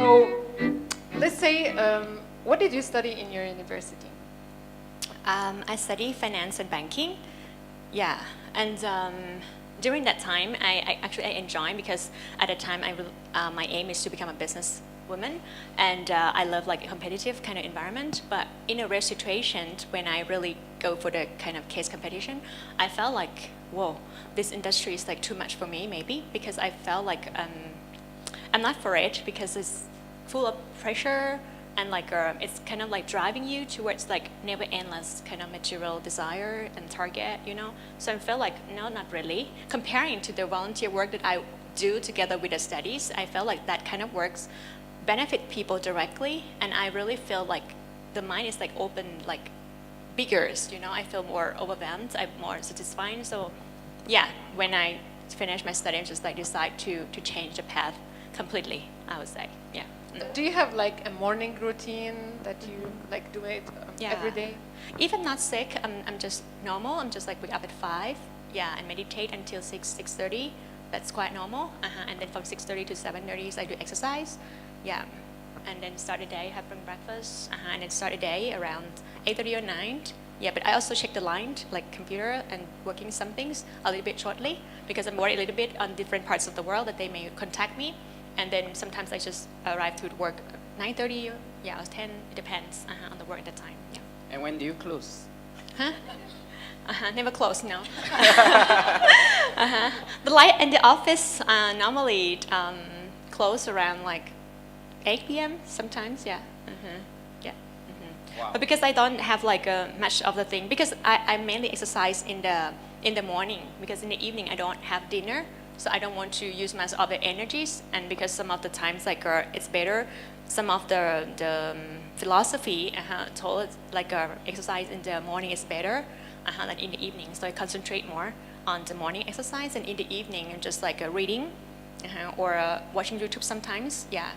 So, let's say, what did you study in your university? I study finance and banking. Yeah, and during that time, I actually enjoyed because at the time my aim is to become a business woman, and I love like a competitive kind of environment. But in a rare situation, when I really go for the kind of case competition, I felt like, whoa, this industry is like too much for me, maybe because I felt like I'm not for it because it's full of pressure and like it's kind of like driving you towards like never endless kind of material desire and target, you know. So I felt like no, not really. Comparing to the volunteer work that I do together with the studies, I felt like that kind of works benefit people directly, and I really feel like the mind is like open, like bigger, you know. I feel more overwhelmed, I'm more satisfying. So yeah, when I finish my study, I just like decide to change the path completely, I would say. Yeah. Do you have like a morning routine that you like do it every day? If I'm not sick, I'm just normal. I'm just like wake up at 5, yeah, and meditate until 6:30. That's quite normal. And then from 6:30 to 7:30, I do exercise. Yeah, and then start the day, have some breakfast, and then start the day around 8:30 or 9. Yeah, but I also check the line, like computer, and working some things a little bit shortly because I'm worried a little bit on different parts of the world that they may contact me. And then sometimes I just arrive to work 9:30, yeah, or 10. It depends on the work at the time. Yeah. And when do you close? Huh? Never close, no. The light in the office normally close around like 8 p.m. sometimes, yeah. Yeah. Wow. But because I don't have like much of the thing, because I mainly exercise in the morning, because in the evening I don't have dinner. So I don't want to use much of the energies, and because some of the times like it's better, some of the philosophy told like exercise in the morning is better than in the evening. So I concentrate more on the morning exercise, and in the evening I'm just like reading or watching YouTube sometimes. Yeah.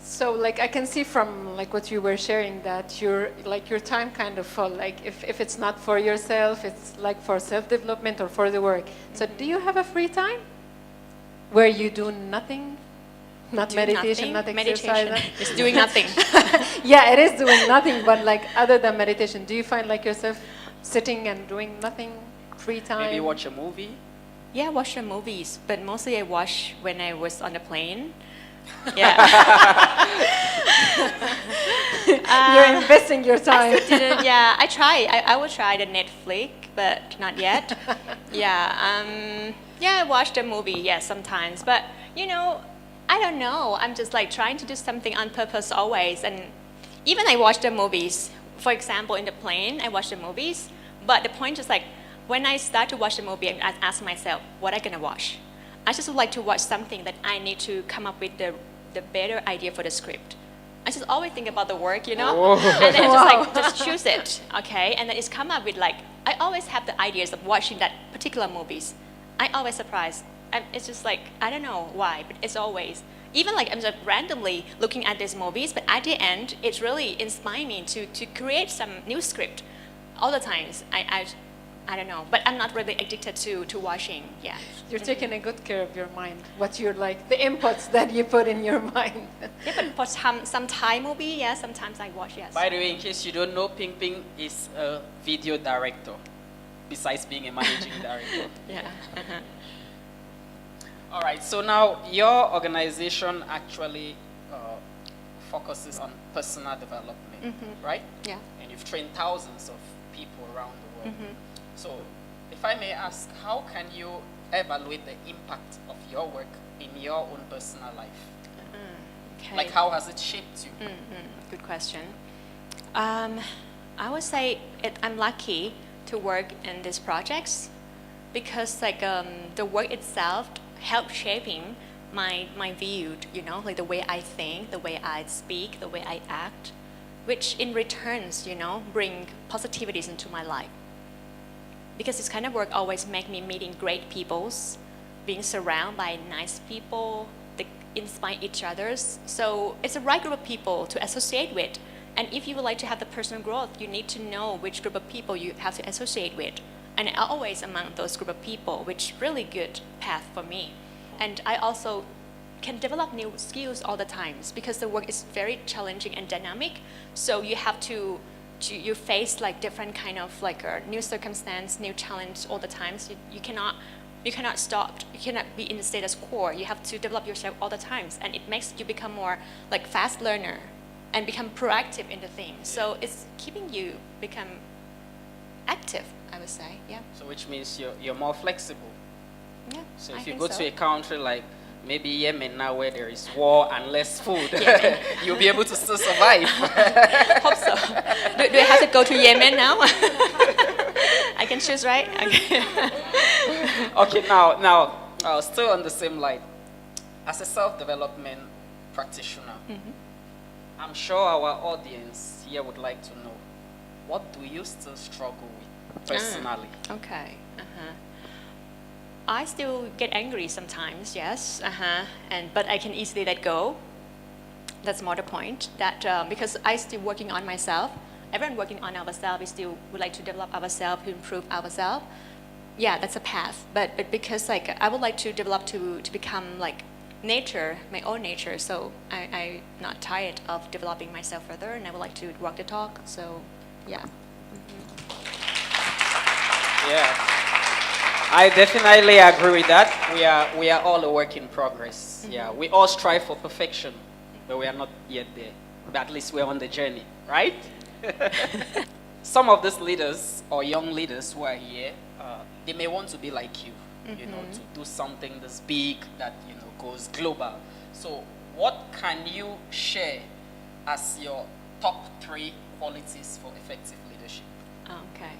So like I can see from like what you were sharing that your time kind of full. Like if it's not for yourself, it's like for self-development or for the work. So do you have a free time where you do nothing? Not meditation, not exercise? Meditation. It's doing nothing. Yeah, it is doing nothing, but like other than meditation, do you find like yourself sitting and doing nothing, free time? Maybe watch a movie? Yeah, watch the movies, but mostly I watch when I was on the plane. Yeah. You're investing your time. Yeah, I try. I will try the Netflix, but not yet. Yeah. Yeah, I watch the movie. Yeah, sometimes. But you know, I don't know. I'm just like trying to do something on purpose always. And even I watch the movies. For example, in the plane, I watch the movies. But the point is like, when I start to watch the movie, I ask myself, what am I gonna watch? I just would like to watch something that I need to come up with the better idea for the script. I just always think about the work, you know? Oh. And then I just choose it, okay? And then it's come up with like, I always have the ideas of watching that particular movies. I always surprised. It's just like, I don't know why, but it's always. Even like I'm just randomly looking at these movies, but at the end, it's really inspired me to create some new script. All the times, I don't know, but I'm not really addicted to watching. Yeah. You're taking a good care of your mind. What you're like, the inputs that you put in your mind. Yeah, but for some Thai movie, yeah, sometimes I watch, yes. By the way, in case you don't know, Ping Ping is a video director, besides being a managing director. Yeah. All right, so now your organization actually focuses on personal development, right? Yeah. And you've trained thousands of people around the world. So if I may ask, how can you evaluate the impact of your work in your own personal life? Okay. Like how has it shaped you? Good question. I would say I'm lucky to work in these projects because like the work itself helped shaping my view, you know, like the way I think, the way I speak, the way I act, which in returns, you know, bring positivities into my life. Because this kind of work always make me meeting great peoples, being surrounded by nice people, that inspire each others. So it's a right group of people to associate with. And if you would like to have the personal growth, you need to know which group of people you have to associate with. And always among those group of people, which really good path for me. And I also can develop new skills all the times because the work is very challenging and dynamic. So you have to you face like different kind of like a new circumstance, new challenge all the time. So you cannot stop. You cannot be in the status quo. You have to develop yourself all the times, and it makes you become more like fast learner and become proactive in the thing. So it's keeping you become active, I would say. Yeah. So which means you're more flexible. Yeah. So I if you think go so. to a country like maybe Yemen now where there is war and less food, Yemen. you'll be able to still survive. Hope so. Do I have to go to Yemen now? I can choose, right? Okay. Okay, now still on the same line. As a self-development practitioner, I'm sure our audience here would like to know, what do you still struggle with personally? Okay. I still get angry sometimes, yes. But I can easily let go. That's more the point. That because I still working on myself. Everyone working on ourselves. We still would like to develop ourselves, to improve ourselves. Yeah, that's a path. But because like I would like to develop to become like nature, my own nature. So I'm not tired of developing myself further, and I would like to walk the talk. So yeah. Yeah. I definitely agree with that. We are all a work in progress. Yeah, we all strive for perfection, but we are not yet there. But at least we're on the journey, right? Some of these leaders or young leaders who are here, they may want to be like you, you know, to do something this big that goes global. So, what can you share as your top 3 qualities for effective leadership? Okay.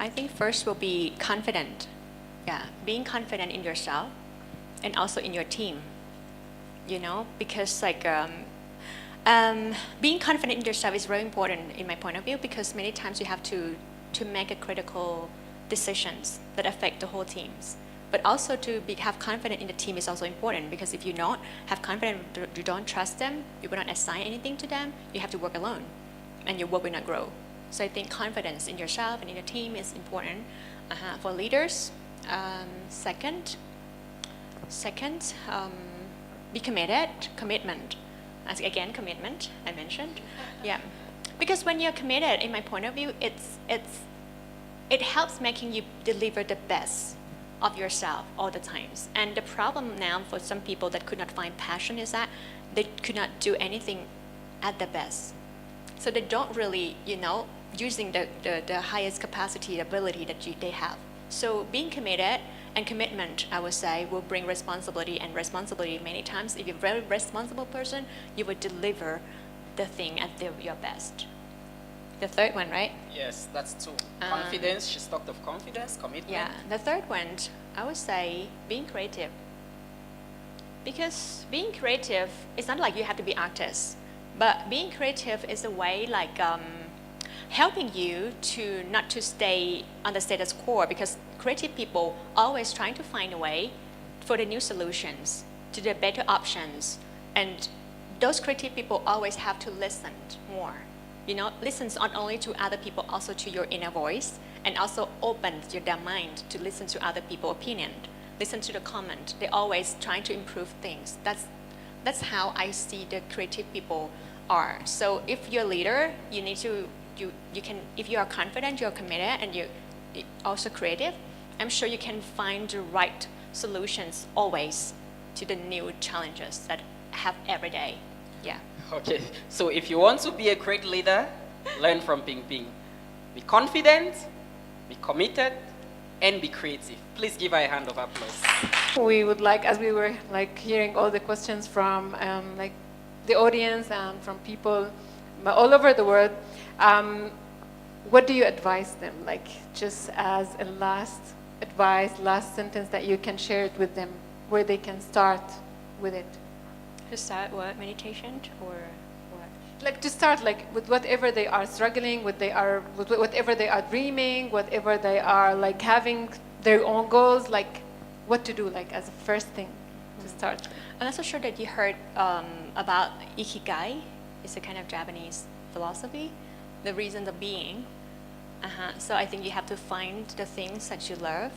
I think first will be confident. Yeah, being confident in yourself and also in your team. Because like being confident in yourself is very important in my point of view, because many times you have to make a critical decisions that affect the whole teams. But also to have confidence in the team is also important, because if you not have confidence, you don't trust them, you will not assign anything to them, you have to work alone, and your work will not grow. So I think confidence in yourself and in the team is important for leaders. Second, be committed. Commitment. Again, commitment. I mentioned. Yeah, because when you're committed, in my point of view, it helps making you deliver the best of yourself all the times. And the problem now for some people that could not find passion is that they could not do anything at the best. So they don't really, using the highest capacity, ability that they have. So being committed and commitment, I would say, will bring responsibility, and responsibility many times, if you're a very responsible person, you will deliver the thing at your best. The third one, right? Yes, that's 2. Confidence, she's talked of confidence, commitment. Yeah, the third one, I would say being creative. Because being creative, it's not like you have to be artist, but being creative is a way like helping you to not to stay on the status quo, because creative people always trying to find a way for the new solutions, to the better options. And those creative people always have to listen more. Listen not only to other people, also to your inner voice, and also open their mind to listen to other people's opinion, listen to the comment. They're always trying to improve things. That's how I see the creative people are. So if you're a leader, you need to, you can, if you are confident, you're committed, and you're also creative, I'm sure you can find the right solutions always to the new challenges that have every day. Yeah. Okay, so if you want to be a great leader, learn from Ping Ping. Be confident, be committed, and be creative. Please give her a hand of applause. We would like, as we were like hearing all the questions from like the audience and from people all over the world, what do you advise them? Like just as a last advice, last sentence that you can share it with them, where they can start with it. To start what? Meditation or what? Like to start like with whatever they are struggling with, whatever they are dreaming, whatever they are like having their own goals, like what to do like as a first thing to start. I'm not so sure that you heard about Ikigai. It's a kind of Japanese philosophy, the reason of being. So I think you have to find the things that you love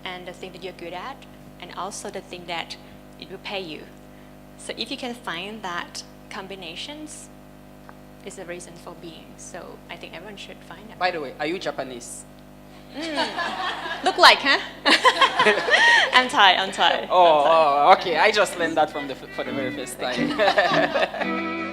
and the thing that you're good at, and also the thing that it will pay you. So if you can find that combinations, is the reason for being. So I think everyone should find it. By the way, are you Japanese? Look like, huh? I'm Thai. I'm Thai. Oh, okay. I just learned that for the very first time.